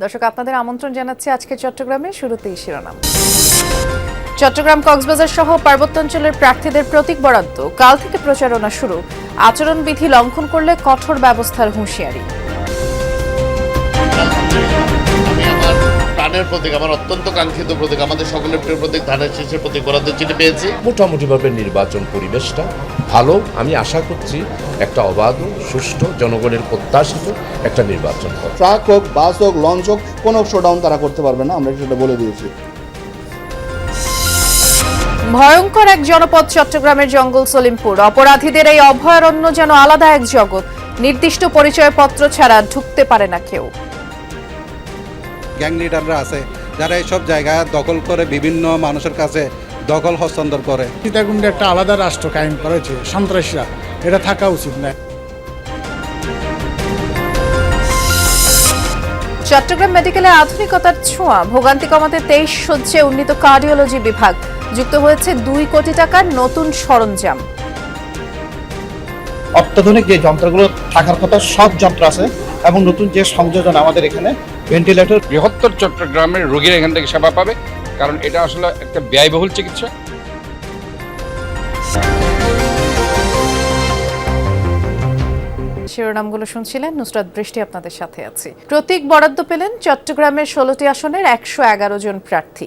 দর্শক আপনাদের আমন্ত্রণ জানাচ্ছি আজকে চট্টগ্রামে শুরুতেই শিরোনাম। চট্টগ্রাম কক্সবাজার সহ পার্বত্যাঞ্চলের প্রার্থীদের প্রতীক বরাদ্দ, কাল থেকে প্রচারণা শুরু। আচরণবিধি লঙ্ঘন করলে কঠোর ব্যবস্থার হুঁশিয়ারি। প্রাণের প্রতীক, আমার অত্যন্ত কাঙ্ক্ষিত প্রতীক, আমাদের সকলের প্রিয় প্রতীক ধানের শীষের প্রতীক বরাদ্দ চিঠি পেয়েছি। মোটামুটিভাবে নির্বাচন পরিবেশটা ভালো। আমি আশা করছি একটা অবাধ, সুষ্ঠু, জনগণের প্রত্যাশিত একটা নির্বাচন হবে। ট্রাক হোক, বাস হোক, লঞ্চ হোক, কোনো শোডাউন তারা করতে পারবে না, আমরা সেটা বলে দিয়েছি। ভয়ঙ্কর এক জনপদ চট্টগ্রামের জঙ্গল সলিমপুর। অপরাধীদের এই অভয়ারণ্য যেন আলাদা এক জগৎ। নির্দিষ্ট পরিচয়পত্র ছাড়া ঢুকতে পারে না কেউ। গ্যাং লিডাররা আছে যারা এইসব জায়গা দখল করে বিভিন্ন মানুষের কাছে দখল হস্তান্তর করে। সীতাকুণ্ডে একটা আলাদা রাষ্ট্র কায়েম করেছে সন্ত্রাসীরা, এটা থাকা উচিত না। চট্টগ্রাম মেডিকেলে আধুনিকতার ছোঁয়া, ভোগান্তি কমাতে 23 শয্যায় উন্নীত কার্ডিওলজি বিভাগ। যুক্ত হয়েছে 2 কোটি টাকার নতুন সরঞ্জাম। অত্যাধুনিক যে যন্ত্রগুলো থাকার কথা সব যন্ত্র আছে এবং নতুন যে সংযোজন আমাদের এখানে ভেন্টিলেটর। বৃহত্তর চট্টগ্রামের রোগীরা এখান থেকে সেবা পাবে, কারণ এটা আসলে একটা ব্যয়বহুল চিকিৎসা। শিরোনামগুলো শুনছিলেন, নুসরাত বৃষ্টি আপনাদের সাথে আছি। প্রতীক বরাদ্দ পেলেন চট্টগ্রামের 16টি আসনের 111 জন প্রার্থী।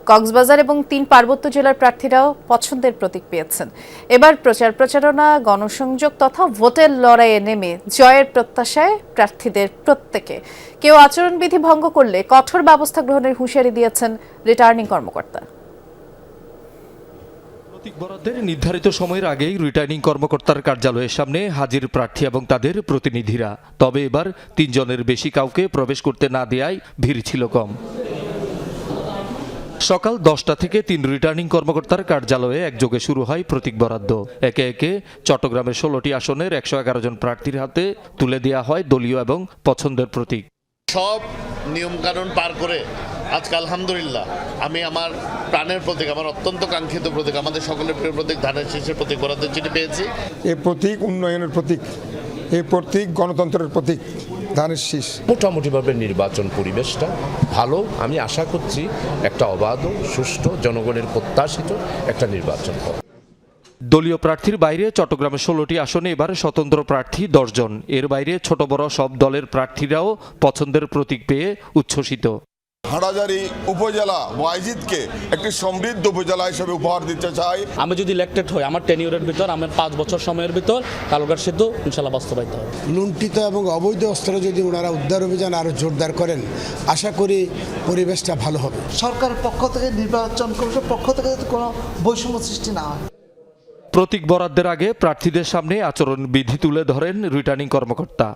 কক্সবাজার এবং 3 পার্বত্য জেলার প্রার্থীরাও পছন্দের প্রতীক পেয়েছেন। এবার প্রচারণা, গণসংযোগ তথা ভোটের লড়াইয়ে নেমে জয়ের প্রত্যাশায় প্রার্থীদের প্রত্যেকে। কেউ আচরণবিধি ভঙ্গ করলে কঠোর ব্যবস্থা গ্রহণের হুঁশিয়ারি দিয়েছেন রিটার্নিং কর্মকর্তা। প্রতীক বরাদ্দের নির্ধারিত সময়ের আগেই রিটার্নিং কর্মকর্তার কার্যালয়ের সামনে হাজির প্রার্থী এবং তাদের প্রতিনিধিরা। তবে এবার 3 জনের বেশি কাউকে প্রবেশ করতে না দেয়ায় ভিড় ছিল কম। সকাল 10টা থেকে 3 রিটার্নিং কর্মকর্তার কার্যালয়ে একযোগে শুরু হয় প্রতীক বরাদ্দ। একে একে চট্টগ্রামের 16টি আসনের 111 জন প্রার্থীর হাতে তুলে দেওয়া হয় দলীয় এবং পছন্দের প্রতীক। সব নিয়মকানুন পার করে আজকে আলহামদুলিল্লাহ আমি আমার প্রাণের প্রতীক, আমার অত্যন্ত কাঙ্ক্ষিত প্রতীক, আমাদের সকলের প্রিয় প্রতীক ধানের শীষের প্রতীক বরাদ্দ চিঠি পেয়েছি। এই প্রতীক উন্নয়নের প্রতীক, এই প্রতীক গণতন্ত্রের প্রতীক, ধানের শীষ। মোটামুটিভাবে নির্বাচন পরিবেশটা ভালো। আমি আশা করছি একটা অবাধ, সুষ্ঠু, জনগণের প্রত্যাশিত একটা নির্বাচন হবে। দলীয় প্রার্থীর বাইরে চট্টগ্রামের 16টি আসনে এবার স্বতন্ত্র প্রার্থী 10 জন। এর বাইরে ছোট বড় সব দলের প্রার্থীরাও পছন্দের প্রতীক পেয়ে উচ্ছ্বসিত। হাটহাজারী উপজেলা ওয়াইজিদকে একটি সমৃদ্ধ উপজেলা হিসেবে উপহার দিতে চাই। আমি যদি ইলেক্টেড হই, আমার টেনিউরের ভিতর, আমার 5 বছর সময়ের ভিতর কালুঘাট সেতু ইনশাল্লাহ বাস্তবায়িত হবে। লুণ্ঠিত এবং অবৈধ অস্ত্র যদি ওনারা উদ্ধার অভিযান আরো জোরদার করেন, আশা করি পরিবেশটা ভালো হবে। সরকারের পক্ষ থেকে, নির্বাচন কমিশনের পক্ষ থেকে কোনো বৈষম্য সৃষ্টি না হয়। প্রতীক বরাদ্দের আগে প্রার্থীদের সামনে আচরণবিধি তুলে ধরেন রিটার্নিং কর্মকর্তা।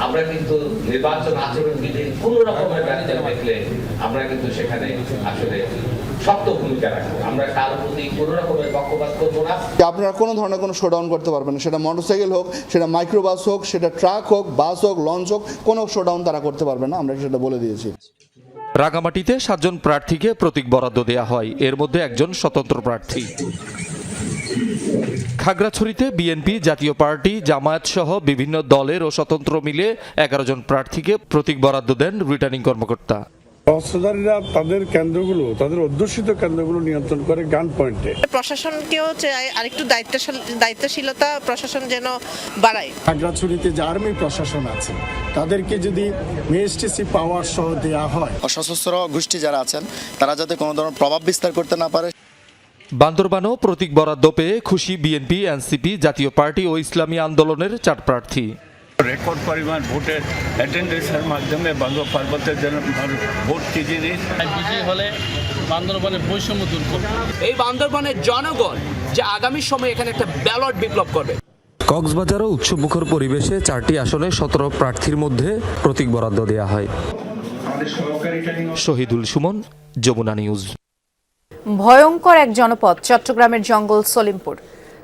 আমরা কিন্তু নির্বাচন আচরণ বিধির কোন রকমের ব্যত্যয় দেখলে আমরা কিন্তু সেখানে আসলে শক্ত ভূমিকা রাখবো। আমরা কারো প্রতি কোন রকমের পক্ষপাত করবো না। আপনারা কোনো ধরনের কোনো শোডাউন করতে পারবেন না, সেটা মোটরসাইকেল হোক, সেটা মাইক্রোবাস হোক, সেটা ট্রাক হোক, বাস হোক, লঞ্চ হোক, কোনো শোডাউন তারা করতে পারবে না, আমরা সেটা বলে দিয়েছি। রাঙামাটিতে 7 জন প্রার্থীকে প্রতীক বরাদ্দ দেওয়া হয়, এর মধ্যে একজন স্বতন্ত্র প্রার্থী। খাগড়াছড়িতে বিএনপি, জাতীয় পার্টি, জামায়াত সহ বিভিন্ন দলের ও স্বতন্ত্র মিলে 11 জন প্রার্থীকে প্রতীক বরাদ্দ দেন রিটার্নিং কর্মকর্তা। অস্ত্রধারীরা তাদের কেন্দ্রগুলো, তাদের অধ্যুষিত কেন্দ্রগুলো নিয়ন্ত্রণ করে গান পয়েন্টে। প্রশাসনকেও চাই আরেকটু দায়িত্বশীলতা প্রশাসন যেন বাড়ায়। খাগড়াছড়িতে যে আর্মি প্রশাসন আছে তাদেরকে যদি মেএসটিসি পাওয়ার সহ দেওয়া হয়, সশস্ত্র গোষ্ঠী যারা আছেন তারা যাতে কোনো ধরনের প্রভাব বিস্তার করতে না পারে। বান্দরবানও প্রতীক বরাদ্দ পেয়ে খুশি বিএনপি, এনসিপি, জাতীয় পার্টি ও ইসলামী আন্দোলনের 4 প্রার্থী। রেকর্ড পরিমাণ ভোটের অ্যাটেন্ডেন্সের মাধ্যমে বান্দর পার্বত্যের জন্য ভোট কি জিনিস বিজয়ী হলে বান্দরবানের বৈষম্য দূর করবে। এই বান্দরবানের জনগণ যে আগামী সময়ে এখানে একটা ব্যালট বিপ্লব করবে। কক্সবাজারও উৎসবমুখর পরিবেশে 4টি আসনে 17 প্রার্থীর মধ্যে প্রতীক বরাদ্দ দেওয়া হয়। শহীদুল সুমন, যমুনা নিউজ। ভয়ঙ্কর এক জনপদ চট্টগ্রামের জঙ্গল সলিমপুর।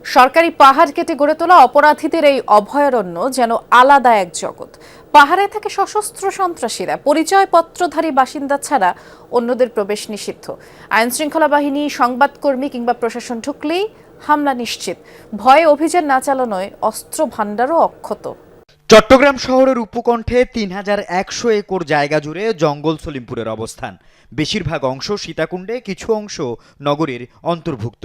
সরকারি পাহাড় কেটে গড়ে তোলা অপরাধীদের এই অভয়ারণ্য যেন আলাদা এক জগৎ। পাহাড়ে থেকে সশস্ত্র সন্ত্রাসীরা, পরিচয়পত্রধারী বাসিন্দা ছাড়া অন্যদের প্রবেশ নিষিদ্ধ। আইন শৃঙ্খলা বাহিনী, সংবাদকর্মী কিংবা প্রশাসন ঢুকলেই হামলা নিশ্চিত। ভয়ে অভিযান না চালানোয় অস্ত্র ভাণ্ডারও অক্ষত। চট্টগ্রাম শহরের উপকণ্ঠে ৩,১০০ একর জায়গা জুড়ে জঙ্গল সলিমপুরের অবস্থান। বেশিরভাগ অংশ সীতাকুণ্ডে, কিছু অংশ নগরীর অন্তর্ভুক্ত।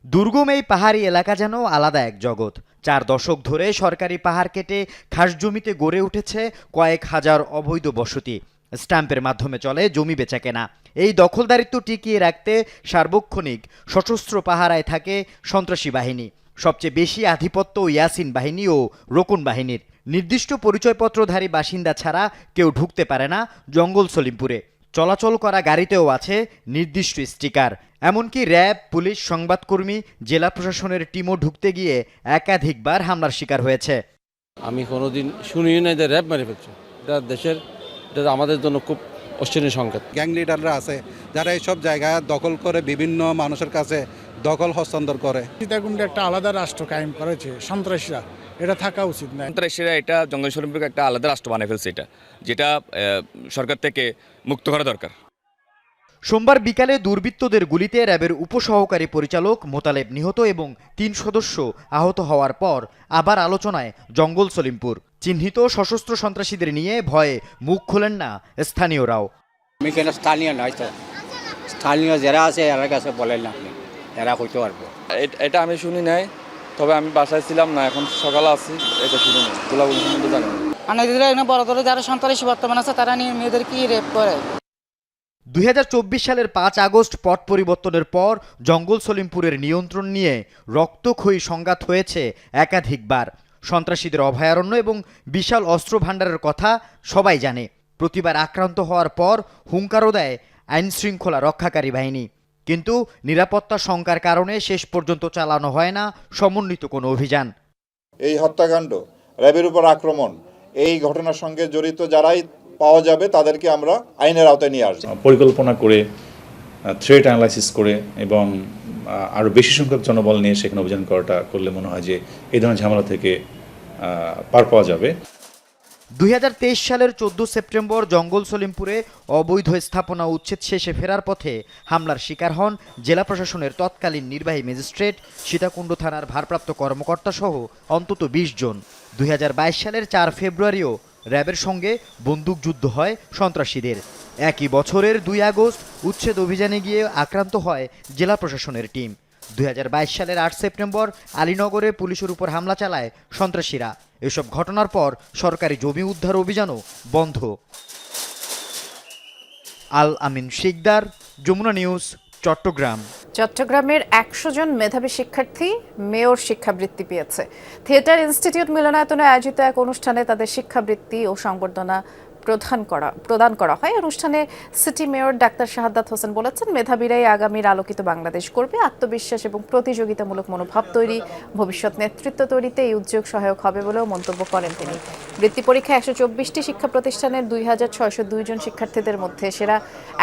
দুর্গম এই পাহাড়ি এলাকা যেন আলাদা এক জগৎ। 4 দশক ধরে সরকারি পাহাড় কেটে খাস জমিতে গড়ে উঠেছে কয়েক হাজার অবৈধ বসতি। স্ট্যাম্পের মাধ্যমে চলে জমি বেচাকেনা। এই দখলদারিত্ব টিকিয়ে রাখতে সার্বক্ষণিক সশস্ত্র পাহারায় থাকে সন্ত্রাসী বাহিনী। সবচেয়ে বেশি আধিপত্য ইয়াসিন বাহিনী ও রোকন বাহিনীর। নির্দিষ্ট পরিচয়পত্রধারী বাসিন্দা ছাড়া কেউ ঢুকতে পারে না জঙ্গল সলিমপুরে। চলাচল করা গাড়িতেও আছে নির্দিষ্ট স্টিকার। এমনকি র্যাব, পুলিশ, সংবাদকর্মী, জেলা প্রশাসনের টিমও ঢুকতে গিয়ে একাধিকবার হামলার শিকার হয়েছে। আমি কোনোদিন শুনিও না যে র্যাব মেরে ফেলছে। এটা আমাদের জন্য খুব অশনীয় সংকেত। গ্যাং লিডাররা আছে যারা এইসব জায়গা দখল করে বিভিন্ন মানুষের কাছে দখল হস্তান্তর করে। সীতাকুণ্ডে একটা আলাদা রাষ্ট্র কায়েম করেছে সন্ত্রাসীরা, এটা থাকা উচিত না। সন্ত্রাসীরা এটা জঙ্গল সলিমপুরকে একটা আলাদা রাষ্ট্র বানিয়ে ফেলছে, যেটা সরকার থেকে মুক্ত করা দরকার। সোমবার বিকালে দুর্বৃত্তদের গুলিতে র্যাবের উপসহকারী পরিচালক মোতালেব নিহত এবং 3 সদস্য আহত হওয়ার পর আবার আলোচনায় জঙ্গল সলিমপুর। চিহ্নিত সশস্ত্র সন্ত্রাসীদের নিয়ে ভয়ে মুখ খোলেন না স্থানীয়রাও। আমি কেন স্থানীয় নয় তো, স্থানীয় যারা আছে এর কাছে বলেন না, আপনি এরা হইতে পারবো। এটা আমি শুনি নাই, তবে আমি বাসায় ছিলাম না, এখন সকালে আছি, এটা শুনি নাই। গোলাগুলি সম্বন্ধে জানি না। বড় ধরে যারা সন্ত্রাসী বর্তমান আছে তারা নিয়ে মেয়েদের কি রেপ করে। 2024 সালের 5 আগস্ট পট পরিবর্তনের পর জঙ্গল সলিমপুরের নিয়ন্ত্রণ নিয়ে রক্তক্ষয়ী সংঘাত হয়েছে একাধিকবার। সন্ত্রাসীদের অভয়ারণ্য এবং বিশাল অস্ত্র ভাণ্ডারের কথা সবাই জানে। প্রতিবার আক্রান্ত হওয়ার পর হুঙ্কারও দেয় আইন শৃঙ্খলা রক্ষাকারী বাহিনী। কিন্তু নিরাপত্তা শঙ্কার কারণে শেষ পর্যন্ত চালানো হয় না সমন্বিত কোনো অভিযান। এই হত্যাকাণ্ড, র্যাবের উপর আক্রমণ, এই ঘটনার সঙ্গে জড়িত যারাই পাওয়া যাবে তাদেরকে আমরা আইনের আওতায় নিয়ে আসব। পরিকল্পনা করে, থ্রেট অ্যানালাইসিস করে এবং আরও বেশি সংখ্যক জনবল নিয়ে সেখানে অভিযান করলে মনে হয় যে এই ধরনের ঝামেলা থেকে পার পাওয়া যাবে। 2023 সালের 14 সেপ্টেম্বর জঙ্গল সলিমপুরে অবৈধ স্থাপনা উচ্ছেদ শেষে ফেরার পথে হামলার শিকার হন জেলা প্রশাসনের তৎকালীন নির্বাহী ম্যাজিস্ট্রেট, সীতাকুণ্ড থানার ভারপ্রাপ্ত কর্মকর্তা সহ অন্তত 20 জন। 2022 সালের 4 ফেব্রুয়ারিও র্যাবের সঙ্গে বন্দুকযুদ্ধ হয় সন্ত্রাসীদের। একই বছরের 2 আগস্ট উচ্ছেদ অভিযানে গিয়ে আক্রান্ত হয় জেলা প্রশাসনের টিম। 2022 সালের 8 সেপ্টেম্বর আলীনগরে পুলিশের উপর হামলা চালায় সন্ত্রাসীরা। এসব ঘটনার পর সরকারি জমি উদ্ধার অভিযানও বন্ধ। আল আমিন শিকদার, যমুনা নিউজ, চট্টগ্রাম। চট্টগ্রামের 100 জন মেধাবী শিক্ষার্থী মেয়র শিক্ষাবৃত্তি পেয়েছে। থিয়েটার ইনস্টিটিউট মিলনায়তনে আয়োজিত এক অনুষ্ঠানে তাদের শিক্ষাবৃত্তি ও সংবর্ধনা প্রদান করা হয়। অনুষ্ঠানে city mayor doctor Shahadat Hossain বলেছেন, মেধাবীরাই আগামীর আলোকিত বাংলাদেশ করবে। আত্মবিশ্বাস এবং প্রতিযোগিতামূলক মনোভাব তৈরি, ভবিষ্যৎ নেতৃত্ব তৈরিতে এই উদ্যোগ সহায়ক হবে বলেও মন্তব্য করেন তিনি। বৃত্তি পরীক্ষায় 124টি শিক্ষা প্রতিষ্ঠানের 2602 জন শিক্ষার্থীদের মধ্যে সেরা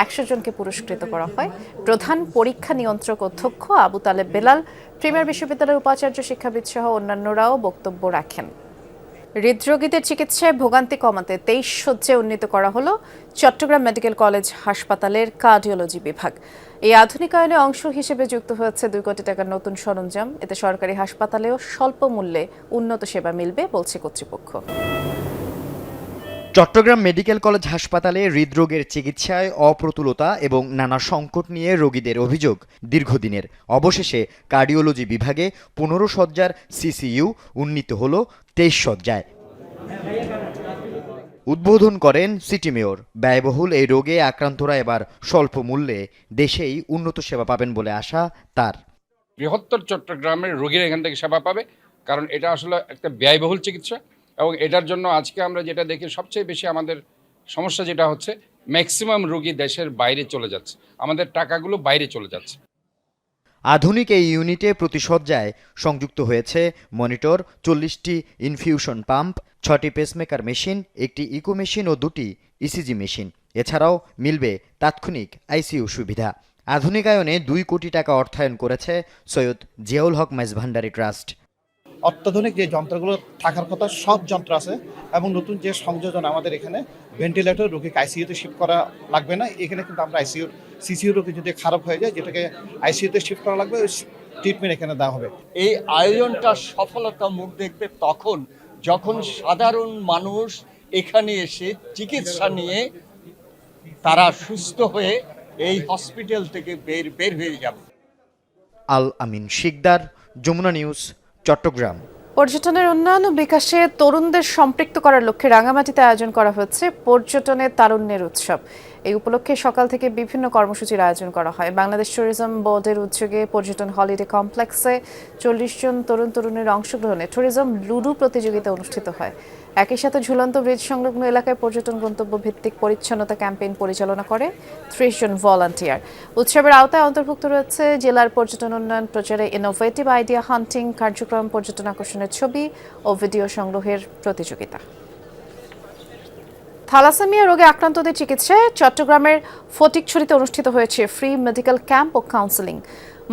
100 জনকে পুরস্কৃত করা হয়। প্রধান পরীক্ষা নিয়ন্ত্রক অধ্যক্ষ আবু তালেব বেলাল, প্রিমিয়ার বিশ্ববিদ্যালয়ের উপাচার্য শিক্ষাবিদ সহ অন্যান্যরাও বক্তব্য রাখেন। হৃদরোগীদের চিকিৎসায় ভোগান্তি কমাতে 23 শয্যায় উন্নীত করা হলো চট্টগ্রাম মেডিকেল কলেজ হাসপাতালের কার্ডিওলজি বিভাগ। এই আধুনিকায়নে অংশ হিসেবে যুক্ত হয়েছে 2 কোটি টাকার নতুন সরঞ্জাম। এতে সরকারি হাসপাতালেও স্বল্প মূল্যে উন্নত সেবা মিলবে বলছে কর্তৃপক্ষ। চট্টগ্রাম মেডিকেল কলেজ হাসপাতালে হৃদরোগের চিকিৎসায় অপ্রতুলতা এবং নানা সংকট নিয়ে রোগীদের অভিযোগ দীর্ঘদিনের। অবশেষে কার্ডিওলজি বিভাগে 15 শয্যার সিসিইউ উন্নীত হল 23 শয্যায়। উদ্বোধন করেন সিটি মেয়র। ব্যয়বহুল এই রোগে আক্রান্তরা এবার স্বল্প মূল্যে দেশেই উন্নত সেবা পাবেন বলে আশা তার। বৃহত্তর চট্টগ্রামের রোগীরা এখান থেকে সেবা পাবে, কারণ এটা আসলে একটা ব্যয়বহুল চিকিৎসা এবং এটার জন্য আজকে আমরা যেটা দেখি সবচেয়ে বেশি আমাদের সমস্যা যেটা হচ্ছে ম্যাক্সিমাম রোগী দেশের বাইরে চলে যাচ্ছে, আমাদের টাকাগুলো বাইরে চলে যাচ্ছে। আধুনিক এই ইউনিটে প্রতি শয্যায় সংযুক্ত হয়েছে মনিটর, 40টি ইনফিউশন পাম্প, 6টি পেসমেকার মেশিন, একটি ইকো মেশিন ও 2টি ইসিজি মেশিন। এছাড়াও মিলবে তাৎক্ষণিক আইসিইউ সুবিধা। আধুনিকায়নে 2 কোটি টাকা অর্থায়ন করেছে সৈয়দ জিয়াউল হক মেজভান্ডারি ট্রাস্ট। অত্যাধুনিক যে যন্ত্রগুলো থাকার কথা সব যন্ত্র আছে এবং নতুন যে সংযোজন আমাদের এখানে ভেন্টিলেটর, রোগীকে আইসিইউতে শিফট করা লাগবে না। এখানে কিন্তু আমরা সিসিইউ রোগী যদি খারাপ হয়ে যায় যেটাকে আইসিইউতে শিফট করা লাগবে, ট্রিটমেন্ট এখানে দেওয়া হবে। এই আয়োজনটা সফলতা মুখ দেখবে তখন যখন সাধারণ মানুষ এখানে এসে চিকিৎসা নিয়ে তারা সুস্থ হয়ে এই হসপিটাল থেকে বের হয়ে যাবে। আল আমিন শিকদার, যমুনা নিউজ, চট্টগ্রাম। পর্যটনের উন্নয়ন ও বিকাশে তরুণদের সম্পৃক্ত করার লক্ষ্যে রাঙামাটিতে আয়োজন করা হচ্ছে পর্যটনের তারুণ্যের উৎসব। এই উপলক্ষে সকাল থেকে বিভিন্ন কর্মসূচির আয়োজন করা হয়। বাংলাদেশ ট্যুরিজম বোর্ডের উদ্যোগে পর্যটন হলিডে কমপ্লেক্সে 40 জন তরুণের অংশগ্রহণে ট্যুরিজম লুডু প্রতিযোগিতা অনুষ্ঠিত হয়। একই সাথে ঝুলন্ত ব্রিজ সংলগ্ন এলাকায় পর্যটন গন্তব্য ভিত্তিক পরিচ্ছন্নতা ক্যাম্পেইন পরিচালনা করে 30 জন ভলান্টিয়ার। উৎসবের আওতায় অন্তর্ভুক্ত রয়েছে জেলার পর্যটন উন্নয়ন প্রচারে ইনোভেটিভ আইডিয়া হান্টিং কার্যক্রম, পর্যটন আকর্ষণের ছবি ও ভিডিও সংগ্রহের প্রতিযোগিতা। থ্যালাসেমিয়া রোগে আক্রান্তদের চিকিৎসায় চট্টগ্রামের ফটিকছড়িতে অনুষ্ঠিত হয়েছে ফ্রি মেডিকেল ক্যাম্প ও কাউন্সেলিং।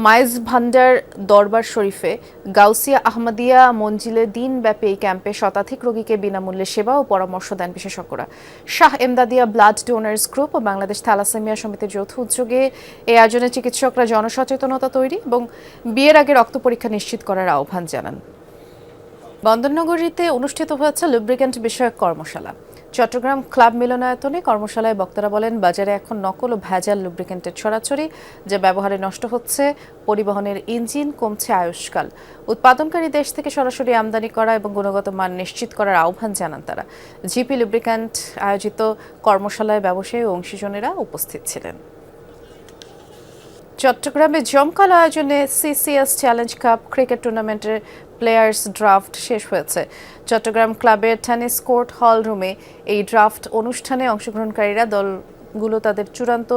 মাইজ ভান্ডার দরবার শরীফে গাউসিয়া আহমদিয়া মঞ্জিলে দিনব্যাপী এই ক্যাম্পে শতাধিক রোগীকে বিনামূল্যে সেবা ও পরামর্শ দেন বিশেষজ্ঞরা। Shah Emdadia blood donors group ও বাংলাদেশ থ্যালাসেমিয়া সমিতির যৌথ উদ্যোগে এই আয়োজনে চিকিৎসকরা জনসচেতনতা তৈরি এবং বিয়ের আগে রক্ত পরীক্ষা নিশ্চিত করার আহ্বান জানান। বন্দরনগরীতে অনুষ্ঠিত হয়েছে লুব্রিক্যান্ট বিষয়ক কর্মশালা। চট্টগ্রাম ক্লাব মিলনায়তনে কর্মশালায় বক্তারা বলেন, বাজারে এখন নকল ও ভেজাল লুব্রিক্যান্টের ছড়াছড়ি, যা ব্যবহারে নষ্ট হচ্ছে পরিবহনের ইঞ্জিন, কমছে আয়ুষ্কাল। উৎপাদনকারী দেশ থেকে সরাসরি আমদানি করা এবং গুণগত মান নিশ্চিত করার আহ্বান জানান তারা। জিপি লুব্রিক্যান্ট আয়োজিত কর্মশালায় ব্যবসায়ী ও অংশীজনেরা উপস্থিত ছিলেন। চট্টগ্রামে জমকালো আয়োজনে সিসিএস চ্যালেঞ্জ কাপ ক্রিকেট টুর্নামেন্টের প্লেয়ার্স ড্রাফট শেষ হয়েছে। চট্টগ্রাম ক্লাবের টেনিস কোর্ট হল রুমে এই ড্রাফট অনুষ্ঠানে অংশগ্রহণকারীরা দলগুলো তাদের চূড়ান্ত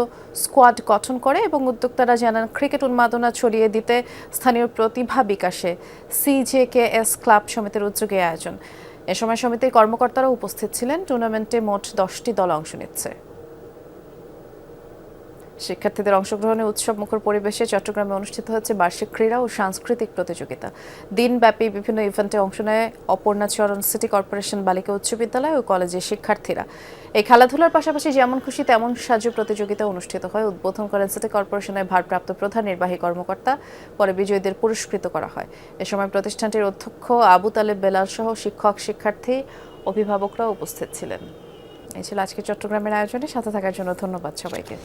স্কোয়াড গঠন করে এবং উদ্যোক্তারা জানান, ক্রিকেট উন্মাদনা ছড়িয়ে দিতে স্থানীয় প্রতিভা বিকাশে সিজেকেএস ক্লাব সমিতির উদ্যোগে আয়োজন। এ সময় সমিতির কর্মকর্তারা উপস্থিত ছিলেন। টুর্নামেন্টে মোট 10টি দল অংশ নিচ্ছে। শিক্ষার্থীদের অংশগ্রহণে উৎসব মুখর পরিবেশে চট্টগ্রামে অনুষ্ঠিত হচ্ছে বার্ষিক ক্রীড়া ও সাংস্কৃতিক প্রতিযোগিতা। দিনব্যাপী বিভিন্ন ইভেন্টে অংশ নেয় অপর্ণাচরণ সিটি কর্পোরেশন বালিকা উচ্চ বিদ্যালয় ও কলেজের শিক্ষার্থীরা। এই খেলাধুলার পাশাপাশি যেমন খুশি তেমন সাজু প্রতিযোগিতা অনুষ্ঠিত হয়। উদ্বোধন করেন সিটি কর্পোরেশনের ভারপ্রাপ্ত প্রধান নির্বাহী কর্মকর্তা। পরে বিজয়ীদের পুরস্কৃত করা হয়। এ সময় প্রতিষ্ঠানটির অধ্যক্ষ আবু তালেব বেলাল সহ শিক্ষক, শিক্ষার্থী, অভিভাবকরা উপস্থিত ছিলেন। এই ছিল আজকে চট্টগ্রামের আয়োজনে। সাথে থাকার জন্য ধন্যবাদ সবাইকে।